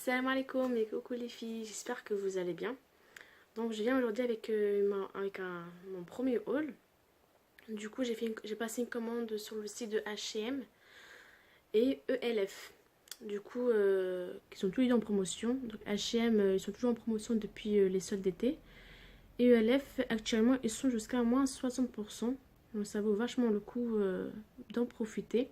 Salam alaikum et coucou les filles, j'espère que vous allez bien. Donc je viens aujourd'hui avec, mon premier haul. Du coup j'ai passé une commande sur le site de H&M et ELF. Du coup qui sont tous les deux en promotion. Donc H&M ils sont toujours en promotion depuis les soldes d'été. Et ELF actuellement ils sont jusqu'à moins 60%. Donc ça vaut vachement le coup d'en profiter.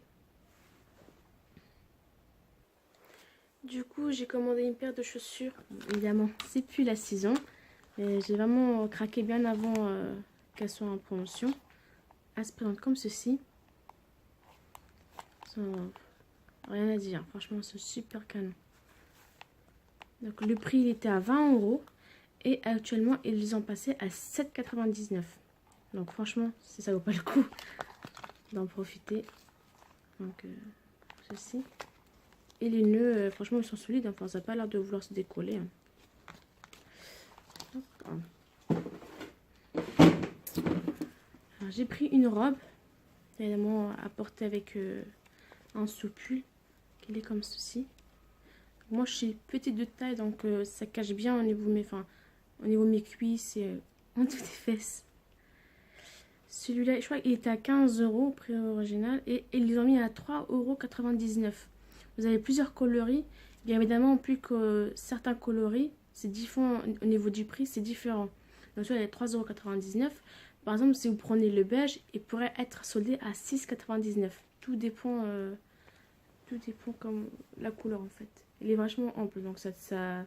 Du coup, j'ai commandé une paire de chaussures. Évidemment, c'est plus la saison. J'ai vraiment craqué bien avant qu'elles soient en promotion. Elles se présentent comme ceci. Rien à dire. Franchement, c'est super canon. Donc, le prix il était à 20 €. Et actuellement, ils les ont passés à 7,99 €. Donc, franchement, ça vaut pas le coup d'en profiter. Donc, ceci. Et les nœuds, franchement, ils sont solides. Enfin, ça n'a pas l'air de vouloir se décoller. J'ai pris une robe, évidemment, à porter avec un sous-pull, qui est comme ceci. Moi, je suis petite de taille, donc ça cache bien au niveau de mes cuisses et en dessous des fesses. Celui-là, je crois qu'il était à 15 € prix original, et ils les ont mis à 3,99 €. Vous avez plusieurs coloris. Bien évidemment, plus que certains coloris, c'est différent au niveau du prix, c'est différent. Donc, il y a 3,99 €. Par exemple, si vous prenez le beige, il pourrait être soldé à 6,99 €. Tout dépend comme la couleur en fait. Il est vachement ample, donc ça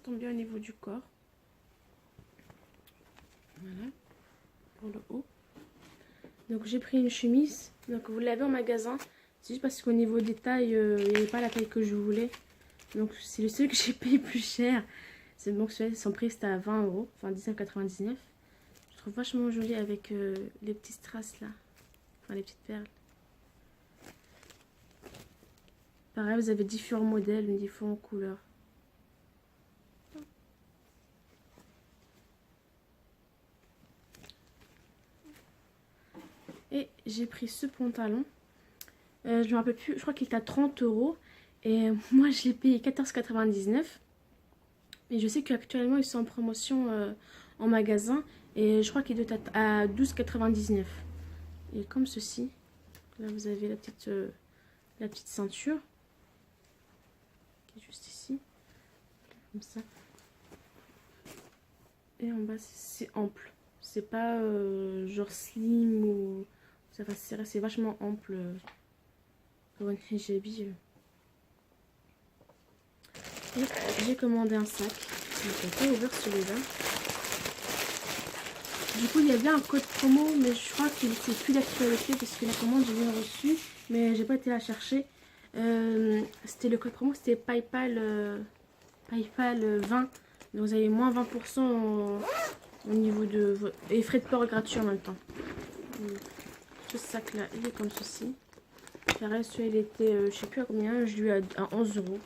tombe bien au niveau du corps. Voilà, pour le haut. Donc j'ai pris une chemise. Donc vous l'avez en magasin. C'est juste parce qu'au niveau des tailles, il n'y avait pas la taille que je voulais. Donc c'est le seul que j'ai payé plus cher. C'est bon, son prix c'était à 20 €, enfin 19,99 €. Je trouve vachement joli avec les petits strass là. Enfin les petites perles. Pareil, vous avez différents modèles, différentes couleurs. Et j'ai pris ce pantalon. Je ne me rappelle plus, je crois qu'il était à 30 €. Et moi, je l'ai payé 14,99 €. Et je sais qu'actuellement, ils sont en promotion en magasin. Et je crois qu'il doit être à 12,99 €. Et comme ceci. Là, vous avez la petite ceinture. Qui est juste ici. Comme ça. Et en bas, c'est ample. C'est pas genre slim ou... Ça va serrer, c'est vachement ample pour une hijabi. Et j'ai commandé un sac. Donc, on peut ouvrir celui-là. Du coup, il y avait un code promo, mais je crois qu'il n'est plus d'actualité parce que la commande, je l'ai reçue, mais j'ai pas été la chercher. C'était le code promo, c'était PayPal 20. Donc, vous avez moins 20% au niveau de... Et frais de port gratuits en même temps. Ce sac là il est comme ceci. Pareil, celui il était je sais plus à combien, je lui ai à 11 €.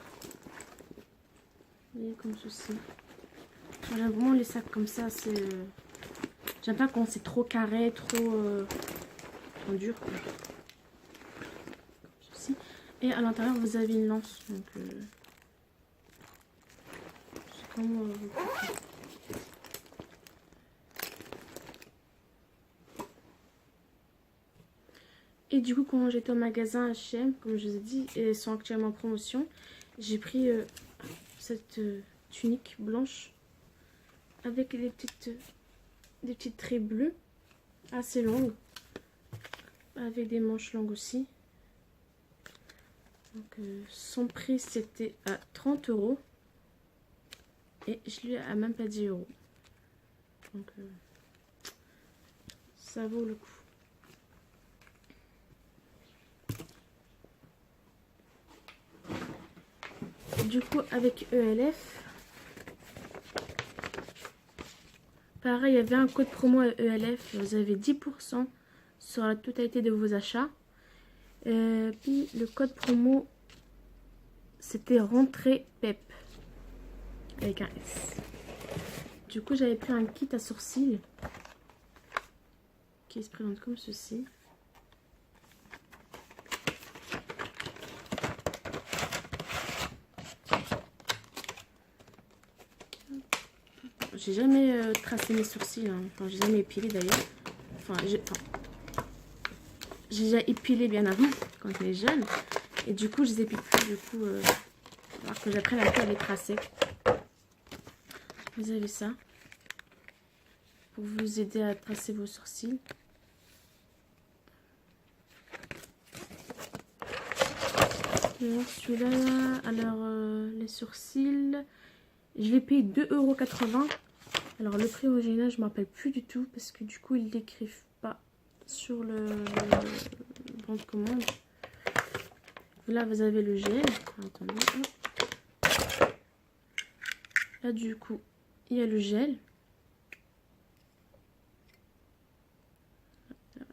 Il est comme ceci. J'aime vraiment les sacs comme ça, c'est j'aime pas quand c'est trop carré, trop dur quoi. Comme ceci. Et à l'intérieur vous avez une lance, donc c'est comme et du coup, quand j'étais au magasin H&M, comme je vous ai dit, ils sont actuellement en promotion. J'ai pris cette tunique blanche avec des petites traits bleus assez longues, avec des manches longues aussi. Donc, son prix c'était à 30 € et je l'ai à même pas 10 €. Donc, ça vaut le coup. Du coup, avec ELF, pareil, il y avait un code promo à ELF. Vous avez 10% sur la totalité de vos achats. Puis le code promo, c'était rentrée PEP avec un S. Du coup, j'avais pris un kit à sourcils qui se présente comme ceci. j'ai jamais tracé mes sourcils. Hein. Enfin, j'ai jamais épilé d'ailleurs. Enfin, j'ai déjà épilé bien avant, quand j'étais jeune. Et du coup, je les épile plus. Du coup, alors que j'apprenne un peu à les tracer. Vous avez ça. Pour vous aider à tracer vos sourcils. Celui-là, alors les sourcils, je l'ai payé 2,80 €. Alors le prix original, je ne me rappelle plus du tout parce que du coup, ils ne l'écrivent pas sur le bon de commande. Là, vous avez le gel. Attendez. Là, du coup, il y a le gel.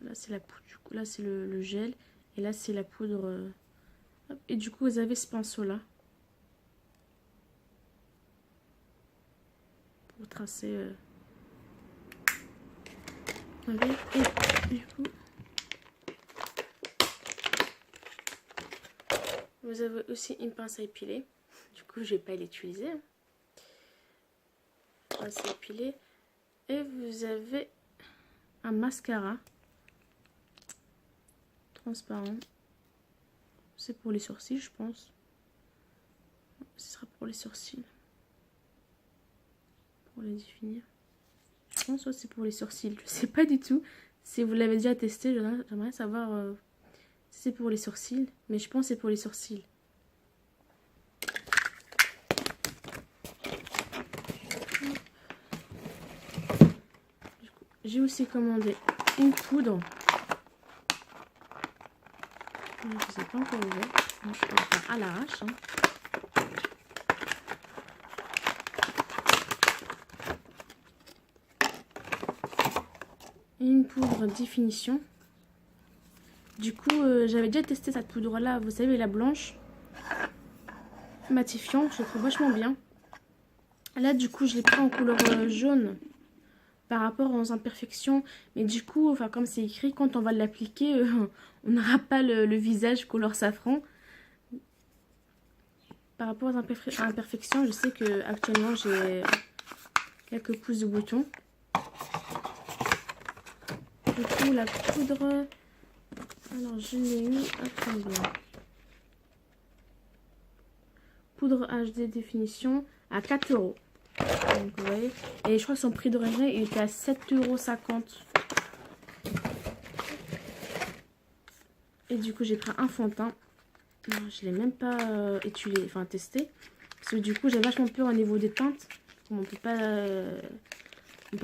Là, c'est la poudre. Du coup, là, c'est le gel. Et là, c'est la poudre. Et du coup, vous avez ce pinceau-là. Pour tracer. Avec. Et du coup, vous avez aussi une pince à épiler. Du coup, je vais pas l'utiliser. Pince à épiler. Et vous avez un mascara transparent. C'est pour les sourcils, je pense. Ce sera pour les sourcils. Pour les définir. Je pense que c'est pour les sourcils. Je sais pas du tout. Si vous l'avez déjà testé, j'aimerais savoir si c'est pour les sourcils. Mais je pense que c'est pour les sourcils. J'ai aussi commandé une poudre. Je ne sais pas encore ouvert. Je vais faire à l'arrache. Hein. Une poudre définition. Du coup, j'avais déjà testé cette poudre-là. Vous savez, la blanche. Matifiant. Je la trouve vachement bien. Là, du coup, je l'ai pris en couleur jaune. Par rapport aux imperfections, mais du coup, enfin comme c'est écrit, quand on va l'appliquer, on n'aura pas le visage couleur safran. Par rapport aux imperfections, je sais que actuellement j'ai quelques pouces de boutons. Du coup, la poudre, alors je l'ai eu à combien? Poudre HD définition à 4 €. Donc, vous voyez. Et je crois que son prix d'origine il était à 7,50 €. Et du coup j'ai pris un fond de teint. Non, je l'ai même pas étudié, enfin testé. Parce que du coup j'ai vachement peur au niveau des teintes. On peut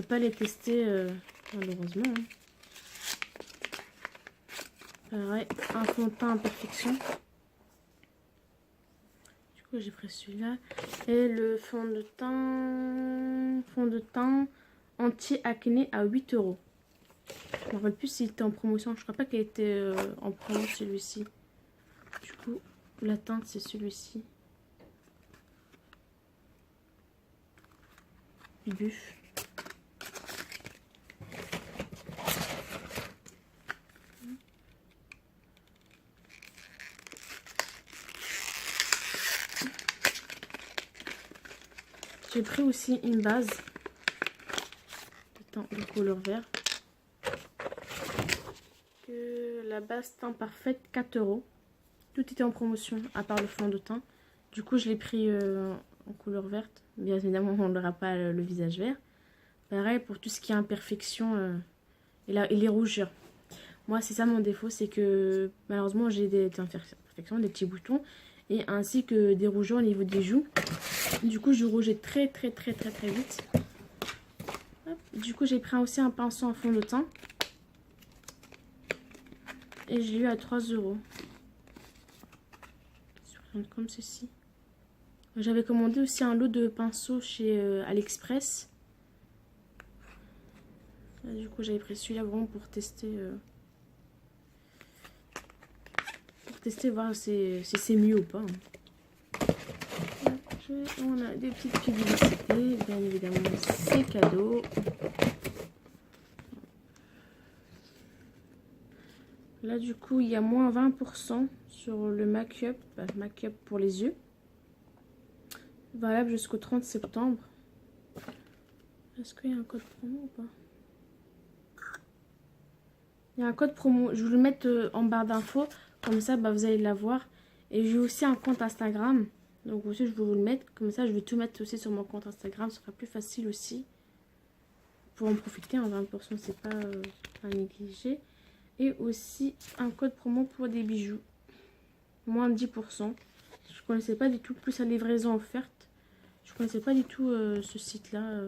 pas les tester malheureusement. Hein. Pareil, un fond de teint imperfection. J'ai pris celui-là et le fond de teint anti-acné à 8 €. Je ne me rappelle plus s'il était en promotion. Je crois pas qu'il était en promo celui-ci. Du coup, la teinte c'est celui-ci. Buff. J'ai pris aussi une base de couleur vert. La base teint parfaite 4 €. Tout était en promotion à part le fond de teint. Du coup je l'ai pris en couleur verte. Bien évidemment on n'aura pas le visage vert. Pareil pour tout ce qui est imperfection et les rougeurs. Moi c'est ça mon défaut, c'est que malheureusement j'ai des imperfections, des petits boutons. Et ainsi que des rougeurs au niveau des joues. Du coup je rougeais très vite. Hop. Du coup j'ai pris aussi un pinceau en fond de teint. Et je l'ai eu à 3 €. Comme ceci. J'avais commandé aussi un lot de pinceaux chez AliExpress. Là, du coup j'avais pris celui-là vraiment pour tester. Voir si c'est mieux ou pas. On a des petites publicités, bien évidemment c'est cadeau. Là du coup il y a moins 20% sur le make-up pour les yeux. Valable jusqu'au 30 septembre. Est-ce qu'il y a un code promo ou pas? Il y a un code promo. Je vais le mettre en barre d'infos. Comme ça, bah, vous allez l'avoir. Et j'ai aussi un compte Instagram. Donc aussi, je vais vous le mettre. Comme ça, je vais tout mettre aussi sur mon compte Instagram. Ce sera plus facile aussi. Pour en profiter, en 20%, c'est pas à négliger. Et aussi un code promo pour des bijoux. Moins de 10%. Je connaissais pas du tout. Plus la livraison offerte. Je connaissais pas du tout ce site-là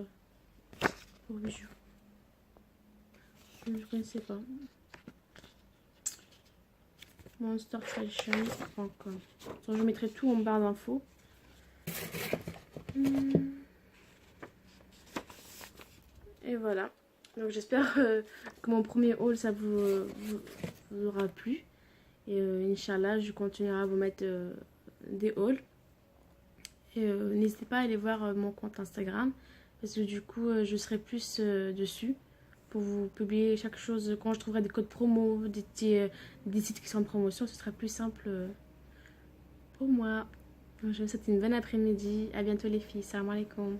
pour bijoux. Je ne connaissais pas. monsterfashion.com. Je mettrai tout en barre d'infos. Et voilà. Donc j'espère que mon premier haul ça vous aura plu. Et Inch'Allah, je continuerai à vous mettre des hauls. Et n'hésitez pas à aller voir mon compte Instagram. Parce que du coup, je serai plus dessus. Pour vous publier chaque chose. Quand je trouverai des codes promo, des sites qui sont en promotion, ce sera plus simple pour moi. Donc, je vous souhaite une bonne après-midi. À bientôt les filles. Salam alaikum.